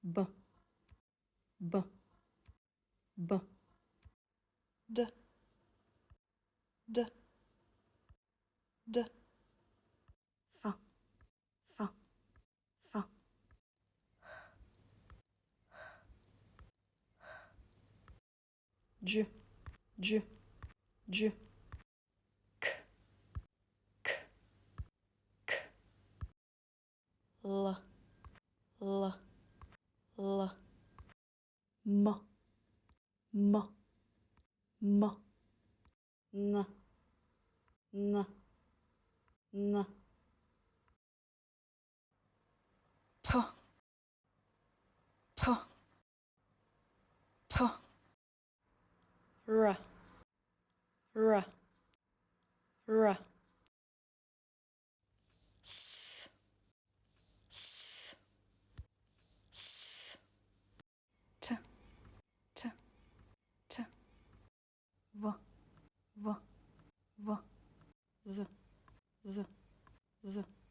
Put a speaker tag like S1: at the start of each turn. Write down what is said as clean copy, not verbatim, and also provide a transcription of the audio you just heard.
S1: b, b, b, d, d, d, f, f, f, j, j, j, k, k, k, l, l, l, m, m, m, n, n, n, p, p, p, r, r, r, s, s, s, t, t, t, v, v, v, z, z, z.